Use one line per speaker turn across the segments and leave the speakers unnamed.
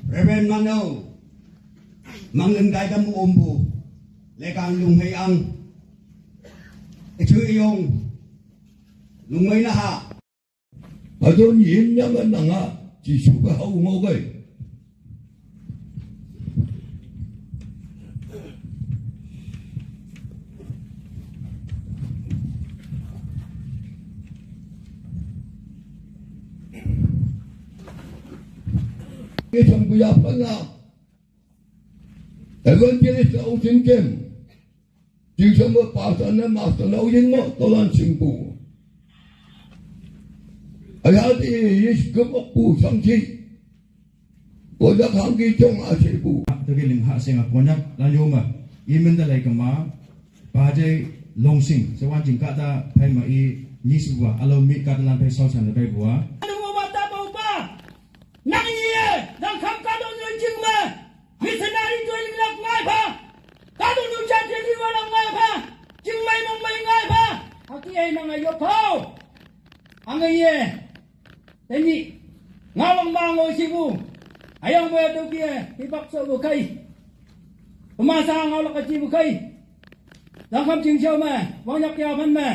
Reverend Mano, manglengkai kamu umbu, lekang lunghei ang, itu iyong lunghei naha.
Adon yin yang nanga, jisuka hau ngogai. Isang kuyapan na evangelist na using kem di sa mapasa na masalawin mo tolan singpu ay hati is kemapu sangsi kodak hanggi chong asipu
Tegiling hak senga konyak lalu ma imen dalai kema pajai longsing sewan jingka ta pai ma I niswa alo mi ka dalam pai sausan da pai bua
nang iye nang kham ka do nyen jing ma missionary to ling lak ngai pha ka do nu chan jing wa lang ngai pha jing mai nong mai ngai pha aki ai nang ai yo phao ang iye teni ngawang ma ngoi sibu ayang mo to kia hi bak so bu kai ma sa ngaw la ka ji bu kai nang kham jing chao ma wang yak ya phan ma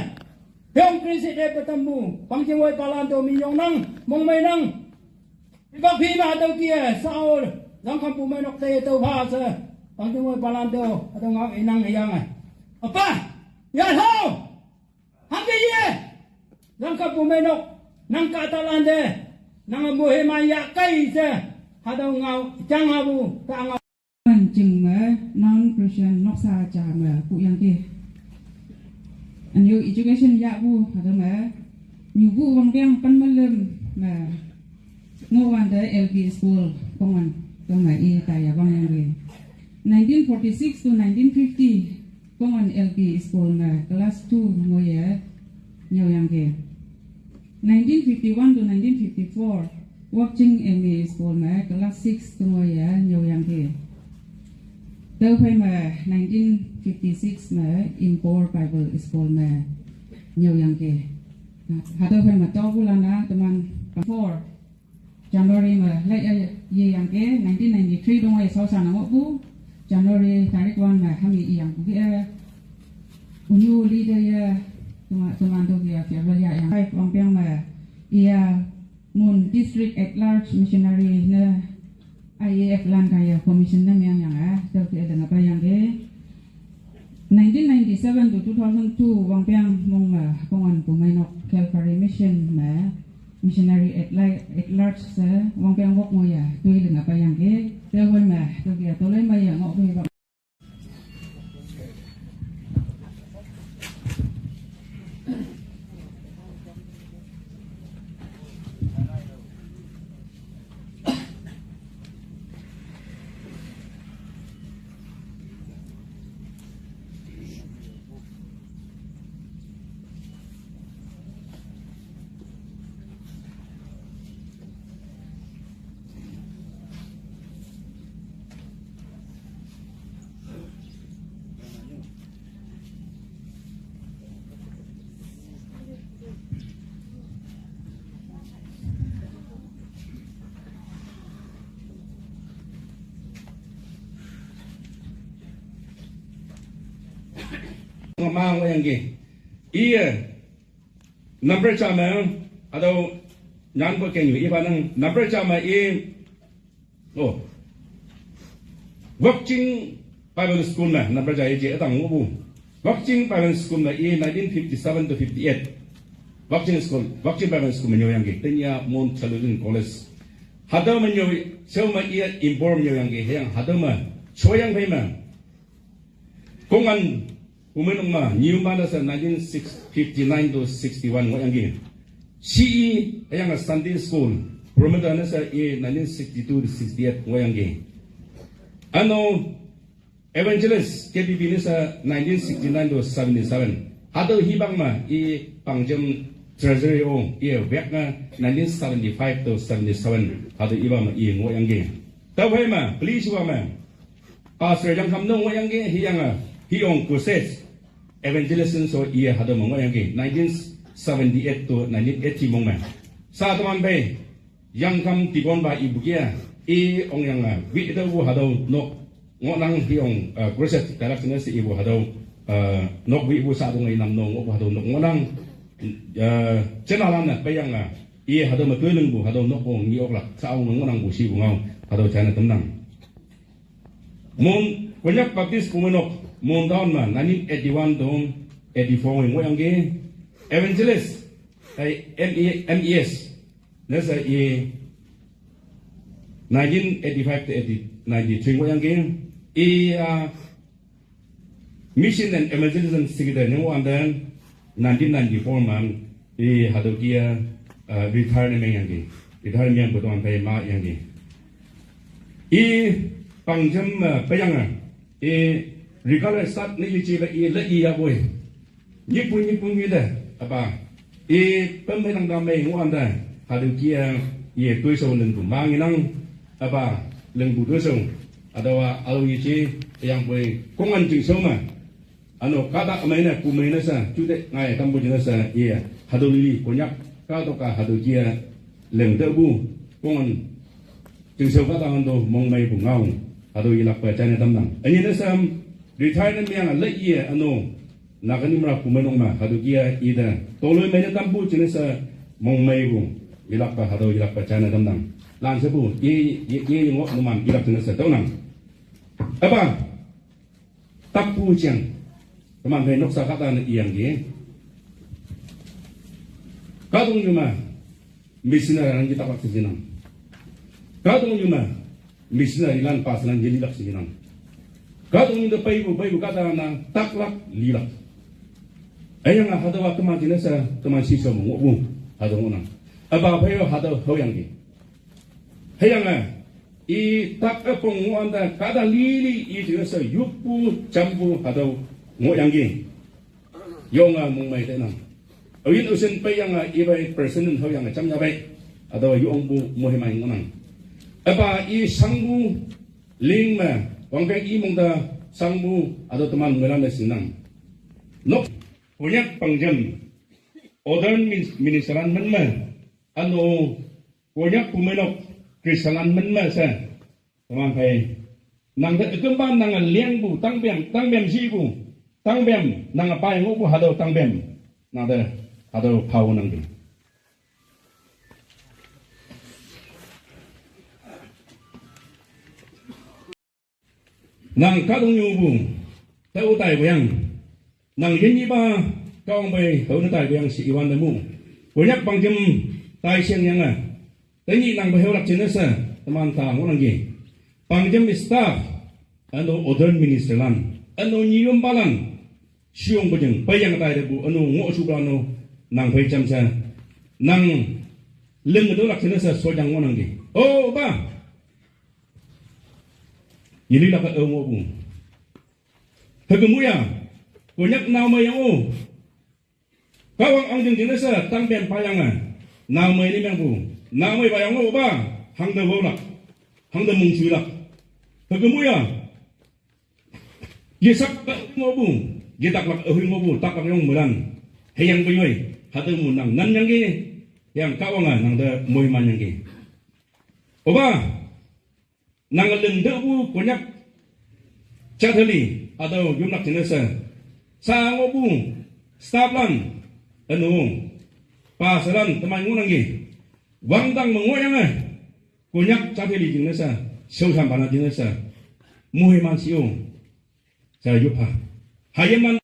Pyong krisi de patamu pang jing wai palan to mi yong nang mong mai nang Ibang pima daw kia saol lang kan pumanok tayo ito basa pang tumoy palando at ang inang iyangan apa yan ho hanggang iye lang kan pumanok ng katalande ng amuhi mayakay sa hadaw ngaw itang habu taang
Chừng non-Christian nóc xa chả mà cụ yang kia anh yêu education dạ bu hadaw mà nhiều bu vang biang pan malam mà Ngawan dari LB School, Pongan, Pongan I Taya Bang yang we. 1946 to 1950, Pongan LB School na kelas 2 ngoye nyaw yang ke. 1951 to 1954, Watching MA School na kelas 6 to ngoye nyaw yang ke. Tau pai ma 1956 na Import Bible School na nyaw yang ke. Hadau pai ma tau bulan na teman 4 Januari mà lại gì yang ke 1993 dong ai sau sana mo bu Januari tarik 1 mà kami yang bu ke unyu leader ya teman tu dia Februari yang hai pampiang mà ia mun district at large missionary na IAF lan kaya commission na yang tau ke ada apa yang ke 1997 to 2002 wangpiang mong kongan pumainok Calvary mission mà missionary at large sa wang piang wok mo ya tui lenga pa yang ke tawon ma to kia to le ma ya ngok pe ba
Mang yang ge iya number chama atau nan bo kenyu iba nang number chama oh Watching Bible School na number jaya je atang ubu Watching Bible School na 1957 to 58 Watching Bible School menyo yang ge tenya Mount Chaludin College hadaw menyo seuma iya inform menyo yang ge yang hadaw ma choyang bai ma kongan Umenong ma new mana sa 1959 to 61 yang gini. CE yang Sunday School promoter na sa 1962 to 68 yang gini. Ano Evangelist KBB na sa 1969 to 77. Hado hibang ma pangjam treasury back na 1975 to 77. Hado iba ma yang gini. Tawai ma please wa ma. Pastor yang kamnong yang gini hiyong kurses evangelism so iya hado mo yang ge 1978 to 1980 mong man sa taman bay yang kam tibon ba ibugia ong yang wi itu bu hadau nok ngonang hiong proses dalam jenis ibu hadau nok wi bu sa dong nam nong bu hadau nok ngonang cenalan na bayang hadau matulung bu hadau nok ong ni ok lak sa ong ngonang bu si bu ngau hadau chana temnang mon banyak baptis kumenok mon tahun man 1981 dong 84 ngoyang ge evangelist MES nasa 1985 to 93 ngoyang ge mission and evangelism secretary nung andan 1994 man hadau kia retirement yang ge retirement betul sampai ma yang ge pangjam bayang regardless start ni lici la iya boy nyipun gida apa pemerintah damai nganda hadu kia tuai so lengu manginang apa lengu doso adawa alu lici yang boy kongan jing soma ano kata amaina kumaina sa jude ngai Kamboja sa hadu lili konyak kata ka hadu kia leng debu kongan jing so kata ando mong mai bungau hadu ilak pacanya tamnang ani nasam retirement yang lagi ano nakani mera kumenong ma hadu kia ida toloi mena tampu jenesa mong maibu ilak pa hadu ilak pa chana damdang lan sebu ye ngok numam ilak jenesa tonang apa tapu jang teman kai noksa kata iyang ge kadung yuma misina ran kita pak sinang kadung yuma misina ilan pasnan jadi lak sinang kadung inda paibu kata na taklak lilak ayang hadawa teman jenasa teman sisa mengobu hadong unang aba payo hadaw hoyang di hayang tak apong anda kada lili jenasa yupu jambu hadaw ngoyang gi yonga mong may tenang awin usin payang ibay person hoyang jamnya bay adaw yung bu mohimay unang aba sangbu lingma wangkay imong da sangbu ado teman ngelan sinang nok punya pangjam order ministran menma ano punya pumenok kristanan menma sa teman kay nang kemban nang liang bu tangbem si bu tangbem nang apa yang bu hado tangbem nang da hado pau nang di nang kadung yubu tau tai bayang nang yin ba kaung bay tau na tai bayang si iwan mu banyak pangjam tai siang yang tani nang bahewlak jenasa teman ta ngonang gi pangjam staff ano order minister lan ano nyum balan siung bajeng bayang tai bu ano ngo subrano nang bai jam sa nang leng do lak jenasa sojang ngonang gi oh ba ini lah kat umur pun. Kegemuya, banyak nama yang kawang anjing jenasa tangbian payangan. Nama ini yang pun. Nama bayang apa? Hang dah bolak, hang dah mungsulak. Kegemuya, yesak kat umur pun. Yetak lak umur pun, tak yang bulan. Hayang penyoi, hati munang nan yang gini, yang kawangan nang dah muhiman yang gini. Apa? Nang lenda bu banyak catali atau jumlah jenasa sango bu staplan anu pasaran teman ngunang gi wangdang mengoyang banyak catali jenasa seusan panah jenasa muhiman siung saya yupa hayaman